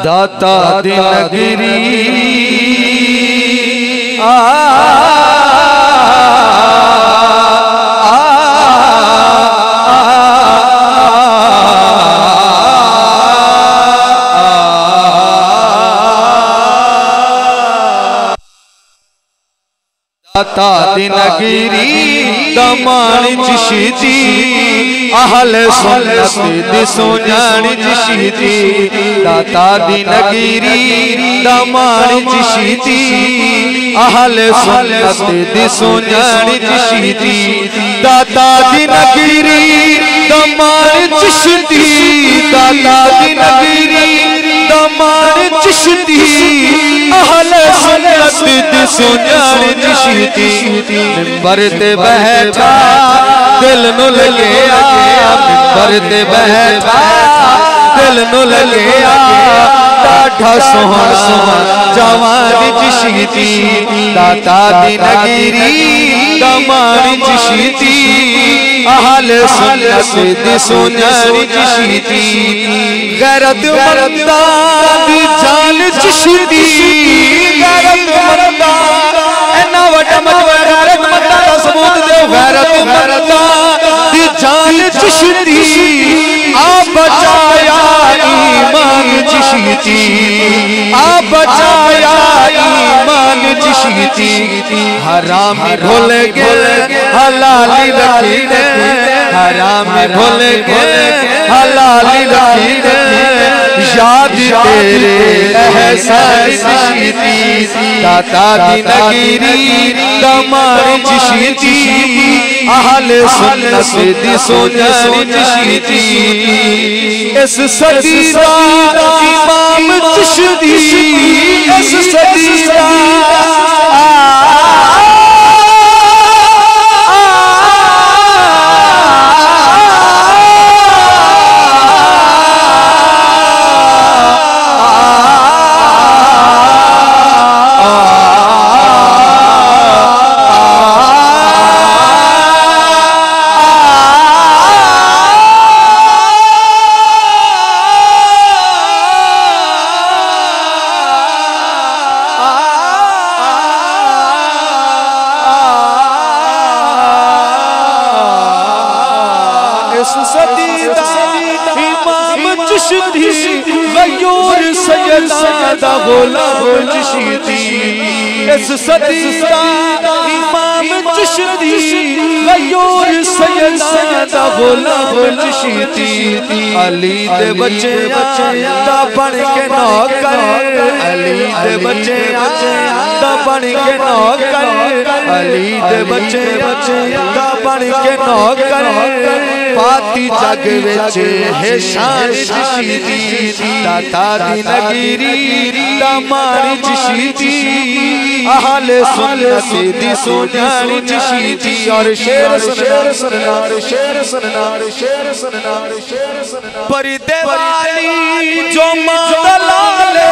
दाता दिनगिरी दाता दिनगिरी दमान जिशीती अहल सुन्नत दिसोजान जिशीती दाता दिनगिरी दमान जिशीती अहल सुन्नत दिसोजान जिशीती दाता दिनगिरी दमान जिशीती दाता दिनगिरी दमान जिशीती अहल सुन्नत दिसोजान जिशीती मिंबर ते बैठा दिल नु लगे मिंबर ते बैठा दिल नु लगे डाढ़ा सोहना जवान जिशीती दाता दिनगिरी दमान जिशीती अहल सुन्नत दिसोजान जिशीती गैरत मर्दा दी जान जिशीती गैरत मर्दा एना वड्डा मजमा गैरत मर्दा दा सबूत दे गैरत मर्दा दी जान जिशीती आ बचाया ईमान जिशीती आ बचाया ईमान जिशीती हराम भूल गए हलाली रखी दे हराम भूल गए हलाली रखी दे याद तेरे एहसान जिशीती दाता दिनगिरी दमान जिशीती अहल सुन्नत दिसोजान जिशीती इस सदी दा इमाम चिश्ती इस सदी दा इस सदी दा इमाम चिश्ती गयूर सैयदा गुलाम चिश्ती अली दे बच्चे दा बन के नौकर अली दे बच्चे दा बन के नौकर अली दे बच्चे दा बन के नौकर पाती जग विच है शान चिश्ती दाता दिनगिरी दमान चिश्ती अहल सुन्नत दिसोजान जिशीती और शेर सुननार शेर सुननार शेर सुननार शेर सुननार पर्दे वाली जो मादलाले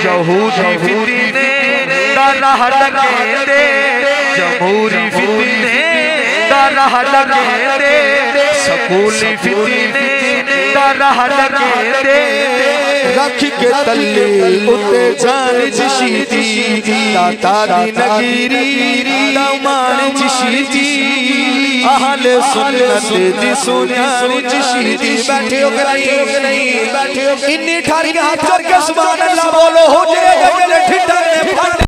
यहूदी फितने दा राह लगे जमहूरी फितने दा राह लगे स्कूली फितने दा राह लगे रख के तल्ले उते जान जिशीती दाता दिनगिरी दमान जिशीती अहल सुन्नत दिसोजान जिशीती बैठे हो के नहीं बैठे हो इन्नी ठारी के हाथ जोड़ के सुभान अल्लाह बोलो हो जाएगा मेरे ठिठर में फट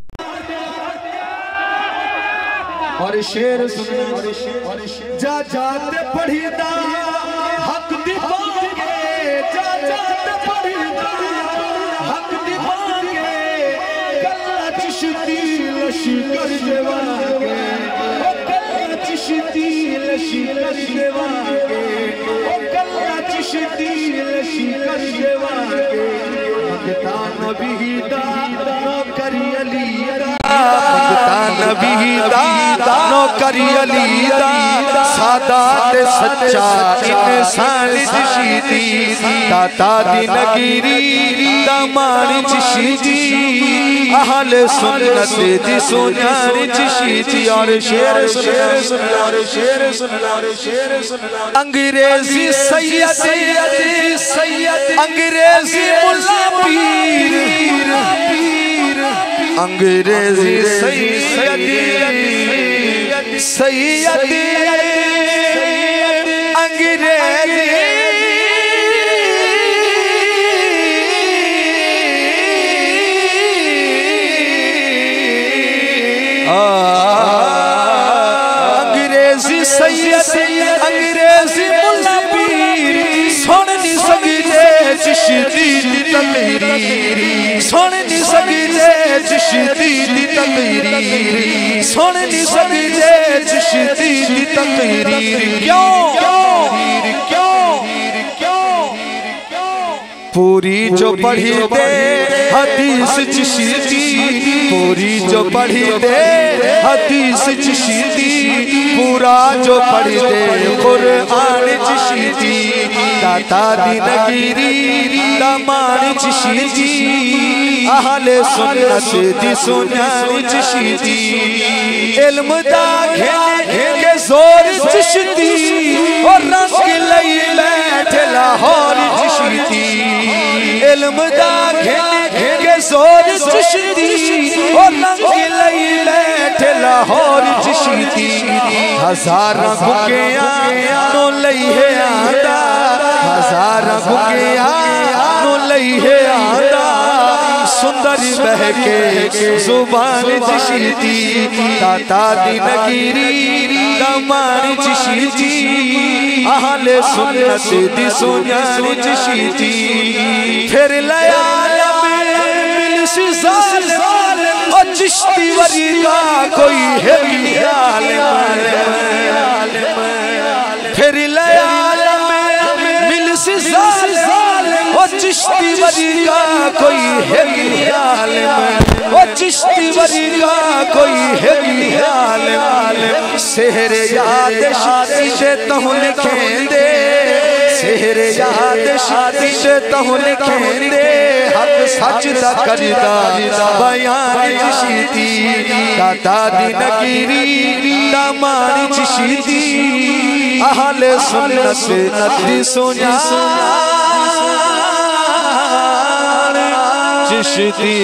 और शेर सुन जा जाते पढ़ीदा हक दिवांगे जा जाते पढ़ीदा हक दिवांगे लश्कर देवागे ओ कल्ला चिश्ती लश्कर देवागे ओ कल्ला चिश्ती लश्कर देवागे मंगता नबी दा नौकरी अली दा मंगता नबी दा नौकरी अली दा सादात सच्चा इंसान चिश्ती दाता दी नगीरी दामान चिश्ती अहले सुन्नत दी सुनान चिश्ती और शेर सुन और शेर सुन अंग्रेजी सैयद अंग्रेजी मुल्ला पीर अंग्रेजी सैयद अंग्रेजी अंग्रेजी सैयद अंग्रेजी मुल्ला पीर सुन नहीं सकते चिश्ती दी तकरीर सुन नहीं सकते चिश्ती दी तकरीर सुन नहीं सकते चिश्ती दी तकरीर क्यों पूरी जो पढ़ी दे हदीस चिश्ती पूरी जो पढ़ी दे हदीस चिश्ती पूरा जो पढ़ी दे कुरान चिश्ती दाता दी नगीरी दामान चिश्ती अहले सुन्नत दी सुनान चिश्ती इल्म दा के जोर चिश्ती और रंग लई बैठे लाहौर चिश्ती इल्म दा के जोर चिश्ती और रंग लई बैठे लाहौर चिश्ती हज़ारां भुखियां नो लई है आंदा हज़ारां भुखियां नो लई है आंदा सुंदर बहके जुबान चिश्ती दाता दी नगीरी दामान चिश्ती अहले सुन्नत दी सुनान चिश्ती फिर लया मिलसी जालिम और चिश्ती वरी का कोई है फिर लया मिलसी जालिम और चिश्ती वरी का कोई है और चिश्ती वरी का कोई है शहर याद शादी तहु लिखेंदे शहर याद शादी तहु लिखेंदे हक सच दा करदा बयान चिश्ती दाता दी नगीरी दामान चिश्ती अहले सुन्नत दी सुनान चिश्ती